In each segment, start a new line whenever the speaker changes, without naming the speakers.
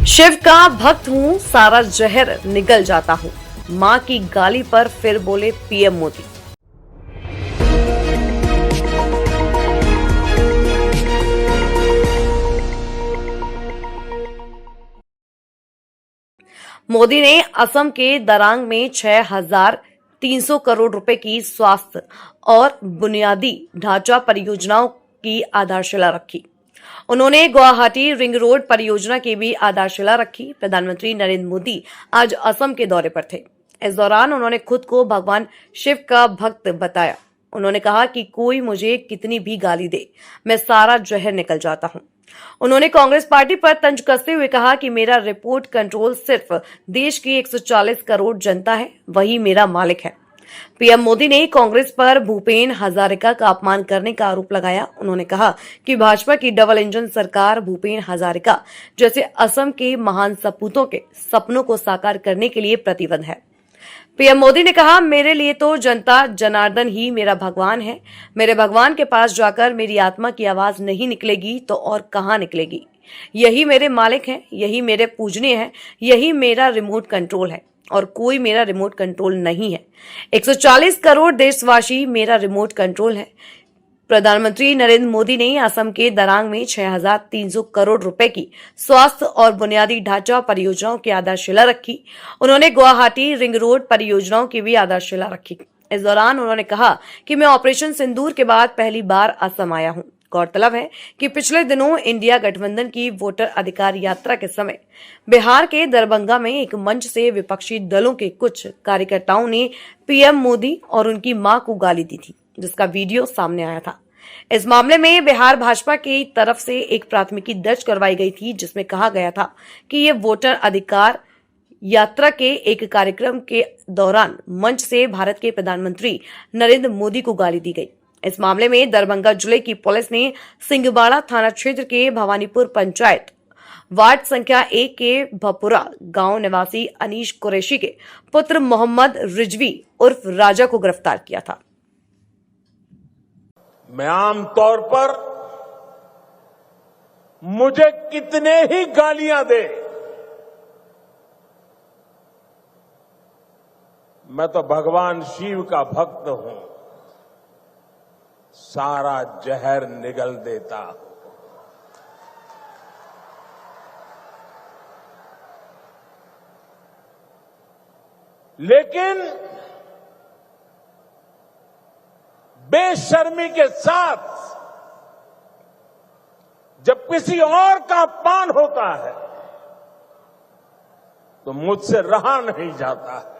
शिव का भक्त हूँ, सारा जहर निगल जाता हूँ। मां की गाली पर फिर बोले पीएम मोदी। मोदी ने असम के दरांग में 6,300 करोड़ रुपए की स्वास्थ्य और बुनियादी ढांचा परियोजनाओं की आधारशिला रखी। उन्होंने गुवाहाटी रिंग रोड परियोजना की भी आधारशिला रखी। प्रधानमंत्री नरेंद्र मोदी आज असम के दौरे पर थे। इस दौरान उन्होंने खुद को भगवान शिव का भक्त बताया। उन्होंने कहा कि कोई मुझे कितनी भी गाली दे, मैं सारा जहर निकल जाता हूं। उन्होंने कांग्रेस पार्टी पर तंज कसते हुए कहा कि मेरा रिमोट कंट्रोल सिर्फ देश की 140 करोड़ जनता है, वही मेरा मालिक है। पीएम मोदी ने कांग्रेस पर भूपेन हजारिका का अपमान करने का आरोप लगाया। उन्होंने कहा कि भाजपा की डबल इंजन सरकार भूपेन हजारिका जैसे असम के महान सपूतों के सपनों को साकार करने के लिए प्रतिबद्ध है। पीएम मोदी ने कहा, मेरे लिए तो जनता जनार्दन ही मेरा भगवान है। मेरे भगवान के पास जाकर मेरी आत्मा की आवाज नहीं निकलेगी तो और कहां निकलेगी। यही मेरे मालिक हैं, यही मेरे पूजनीय हैं, यही मेरा रिमोट कंट्रोल है और कोई मेरा रिमोट कंट्रोल नहीं है। 140 करोड़ देशवासी मेरा रिमोट कंट्रोल है। प्रधानमंत्री नरेंद्र मोदी ने असम के दरांग में 6,300 करोड़ रुपए की स्वास्थ्य और बुनियादी ढांचा परियोजनाओं की आधारशिला रखी। उन्होंने गुवाहाटी रिंग रोड परियोजनाओं की भी आधारशिला रखी। इस दौरान उन्होंने कहा कि मैं ऑपरेशन सिंदूर के बाद पहली बार असम आया हूं। गौरतलब है कि पिछले दिनों इंडिया गठबंधन की वोटर अधिकार यात्रा के समय बिहार के दरभंगा में एक मंच से विपक्षी दलों के कुछ कार्यकर्ताओं ने पीएम मोदी और उनकी मां को गाली दी थी, जिसका वीडियो सामने आया था। इस मामले में बिहार भाजपा की तरफ से एक प्राथमिकी दर्ज करवाई गई थी, जिसमें कहा गया था कि ये वोटर अधिकार यात्रा के एक कार्यक्रम के दौरान मंच से भारत के प्रधानमंत्री नरेंद्र मोदी को गाली दी गई। इस मामले में दरभंगा जिले की पुलिस ने सिंहबाड़ा थाना क्षेत्र के भवानीपुर पंचायत वार्ड संख्या 1 के भपुरा गांव निवासी अनीश कुरैशी के पुत्र मोहम्मद रिजवी उर्फ राजा को गिरफ्तार किया था।
मैं आमतौर पर मुझे कितने ही गालियां दे, मैं तो भगवान शिव का भक्त हूं, सारा जहर निगल देता। लेकिन बेशर्मी के साथ जब किसी और का अपमान होता है तो मुझसे रहा नहीं जाता है।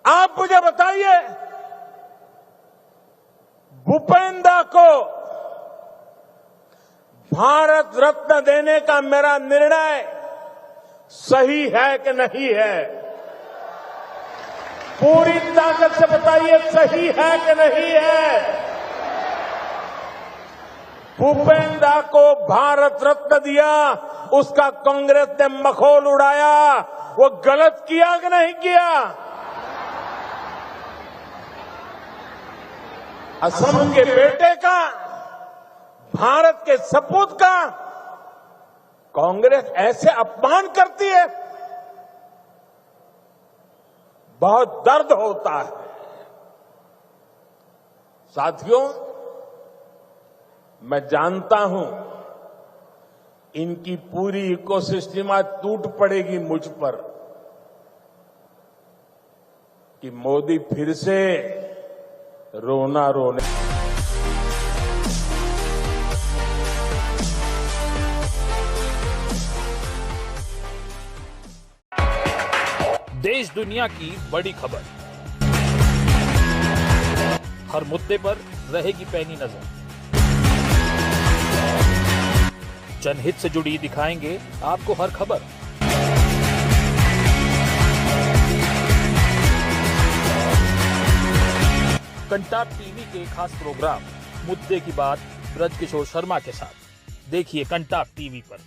आप मुझे बताइए, भूपेंद्र को भारत रत्न देने का मेरा निर्णय सही है कि नहीं है? पूरी ताकत से बताइए, सही है कि नहीं है? भूपेंद्र को भारत रत्न दिया, उसका कांग्रेस ने मखौल उड़ाया, वो गलत किया कि नहीं किया? असम के बेटे का, भारत के सपूत का कांग्रेस ऐसे अपमान करती है, बहुत दर्द होता है। साथियों, मैं जानता हूं इनकी पूरी इकोसिस्टम आज टूट पड़ेगी मुझ पर कि मोदी फिर से रोना रोने।
देश दुनिया की बड़ी खबर, हर मुद्दे पर रहेगी पैनी नजर। जनहित से जुड़ी दिखाएंगे आपको हर खबर। कंटाप टीवी के खास प्रोग्राम मुद्दे की बात ब्रजकिशोर शर्मा के साथ देखिए कंटाप टीवी पर।